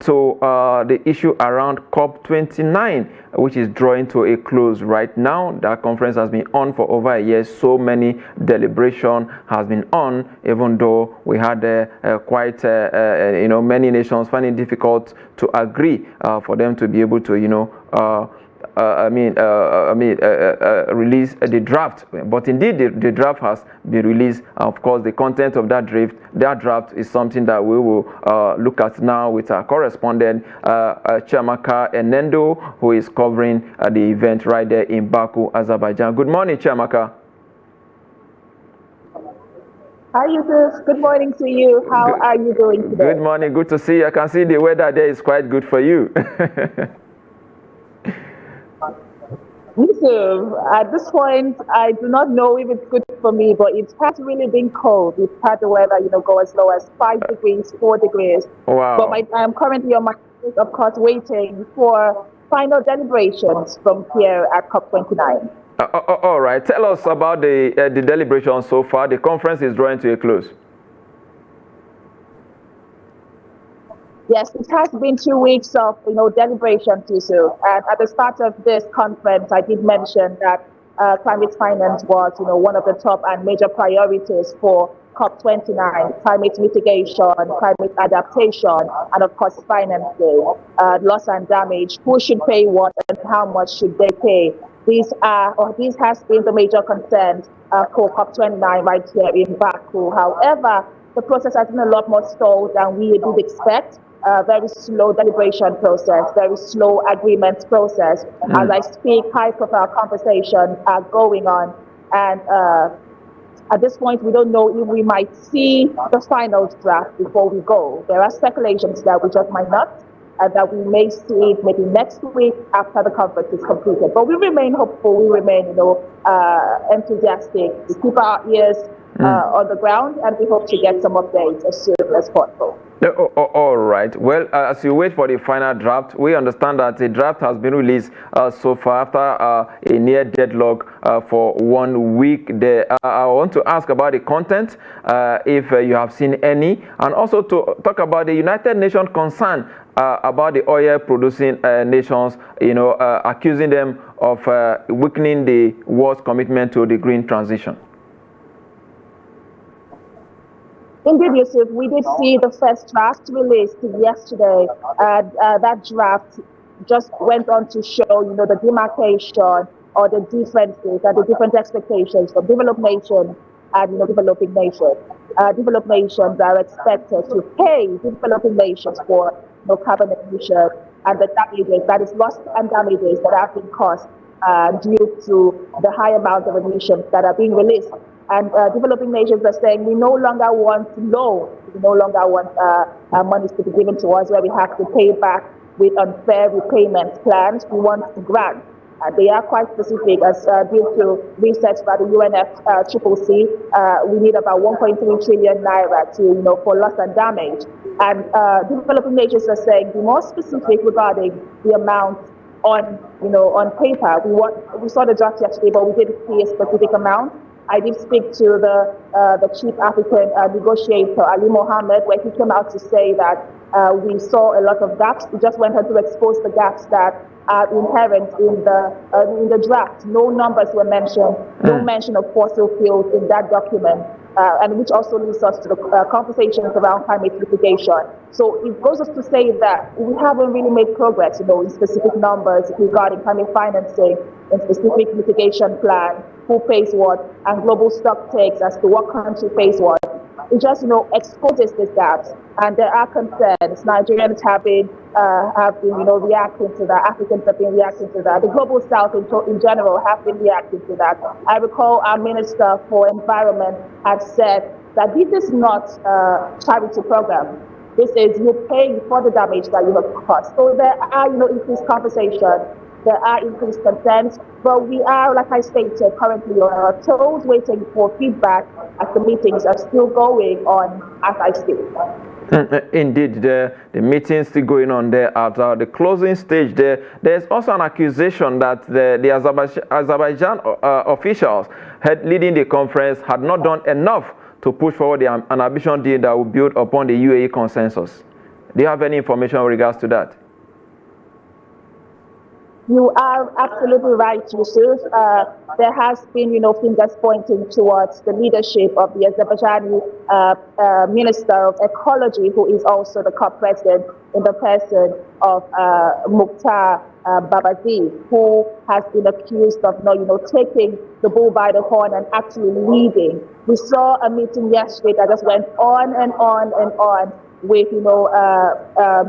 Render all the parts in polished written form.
So the issue around COP29, which is drawing to a close right now. That conference has been on for over a year. So many deliberation has been on, even though we had quite many nations finding it difficult to agree for them to be able to release the draft. But indeed, the draft has been released. Of course, the content of that draft is something that we will look at now with our correspondent, Chiamaka Enendu, who is covering the event right there in Baku, Azerbaijan. Good morning, Chiamaka. Hi, Yusuf. Good morning to you. How are you doing today? Good morning. Good to see you. I can see the weather there is quite good for you. Yusuf, at this point, I do not know if it's good for me, but it has really been cold. We've had the weather, go as low as 5 degrees, 4 degrees. Wow. But I'm currently on my place, of course, waiting for final deliberations from here at COP29. All right. Tell us about the deliberations so far. The conference is drawing to a close. Yes, it has been 2 weeks of deliberation, Yusuf. And at the start of this conference, I did mention that climate finance was one of the top and major priorities for COP29: climate mitigation, climate adaptation, and of course financing, loss and damage. Who should pay what, and how much should they pay? These has been the major concern for COP29 right here in Baku. However, the process has been a lot more stalled than we did expect. Very slow deliberation process, very slow agreement process. As I speak, high-profile conversations are going on, and at this point, we don't know if we might see the final draft before we go. There are speculations that we just might not, and that we may see it maybe next week after the conference is completed. But we remain hopeful. We remain, enthusiastic. We keep our ears on the ground, and we hope to get some updates as soon as possible. All right. Well, as you wait for the final draft, we understand that the draft has been released so far after a near deadlock for 1 week. There, I want to ask about the content, if you have seen any, and also to talk about the United Nations concern about the oil-producing nations, accusing them of weakening the world's commitment to the green transition. Indeed, Yusuf, we did see the first draft released yesterday. That draft just went on to show, the demarcation or the differences and the different expectations from developed nations and developing nations. Developed nations are expected to pay developing nations for carbon emissions and the damages, that is loss and damages that have been caused due to the high amount of emissions that are being released. And developing nations are saying we no longer want loans, we no longer want monies to be given to us where we have to pay back with unfair repayment plans. We want grants. They are quite specific, as due to research by the UNFCCC. We need about 1.3 trillion naira to, for loss and damage. And developing nations are saying be more specific regarding the amount on, on paper. We saw the draft yesterday, but we didn't see a specific amount. I did speak to the chief African negotiator, Ali Mohammed, where he came out to say that we saw a lot of gaps. He just went on to expose the gaps that are inherent in the draft. No numbers were mentioned, no mention of fossil fuels in that document, and which also leads us to the conversations around climate mitigation. So it goes us to say that we haven't really made progress, in specific numbers regarding climate financing, in specific mitigation plan, who pays what, and global stock takes as to what country pays what. It just, exposes these gaps, and there are concerns. Nigerians have been, reacting to that. Africans have been reacting to that. The global South in general have been reacting to that. I recall our Minister for Environment had said that this is not a charity program. This is you pay for the damage that you have caused. So there are, increased conversation. There are increased concerns, but we are, like I stated, currently on our toes waiting for feedback as the meetings are still going on as I speak. Indeed, the meeting's still going on there at the closing stage there. There's also an accusation that the Azerbaijan officials leading the conference had not done enough to push forward an ambition deal that would build upon the UAE consensus. Do you have any information in regards to that? You are absolutely right, Yusuf. There has been, fingers pointing towards the leadership of the Azerbaijani Minister of Ecology, who is also the COP president, in the person of Mukhtar Babazi, who has been accused of, taking the bull by the horn and actually leading. We saw a meeting yesterday that just went on and on and on with,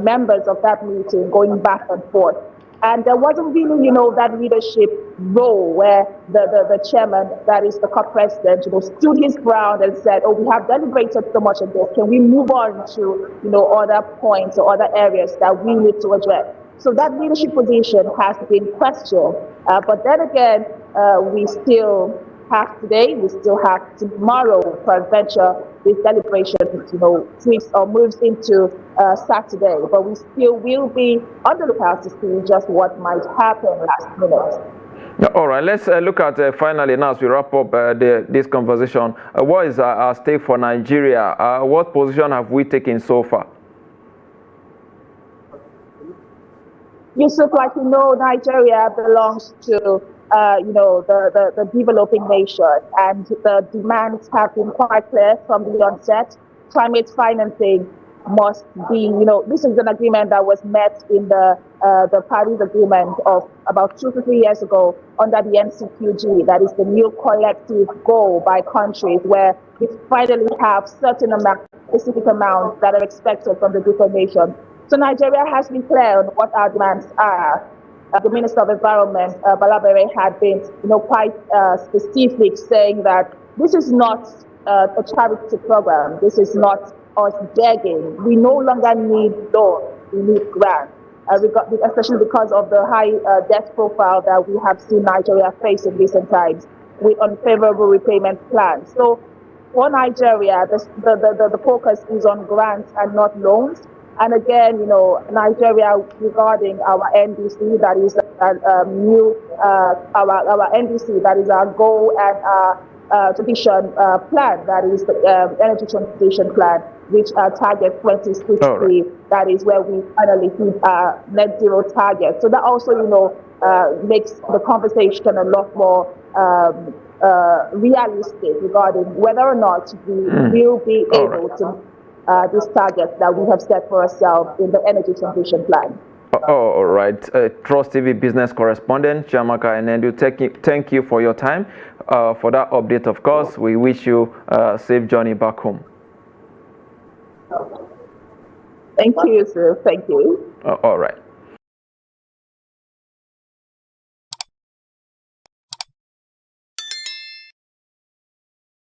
members of that meeting going back and forth. And there wasn't really, that leadership role where the chairman, that is the COP president, stood his ground and said, oh, we have deliberated so much of this. Can we move on to, other points or other areas that we need to address? So that leadership position has been questioned. But then again, we still have today, we still have tomorrow, peradventure, this celebration, tweaks or moves into Saturday. But we still will be on the lookout to see just what might happen last minute. All right, let's look at finally now as we wrap up this conversation. What is our stake for Nigeria? What position have we taken so far? Yusuf, like Nigeria belongs to the developing nation, and the demands have been quite clear from the onset. Climate financing must be, this is an agreement that was met in the Paris Agreement of about 2 to 3 years ago under the NCQG. That is the new collective goal by countries where we finally have certain specific amounts that are expected from the different nations. So Nigeria has been clear on what our demands are. The Minister of Environment, Balabere, had been, quite specific, saying that this is not a charity program. This is not us begging. We no longer need loans. We need grants, especially because of the high debt profile that we have seen Nigeria face in recent times with unfavorable repayment plans. So for Nigeria, the focus is on grants and not loans. And again, Nigeria, regarding our NDC, that is our NDC, that is our goal and our transition plan, that is the energy transition plan, which targets 2060. Right. That is where we finally hit our net zero target. So that also, makes the conversation a lot more realistic regarding whether or not we will be able to this target that we have set for ourselves in the energy transition plan. All right. Trust TV Business Correspondent Chiamaka Enendu, thank you for your time, for that update. Of course, we wish you a safe journey back home. Thank you, sir. Thank you. All right.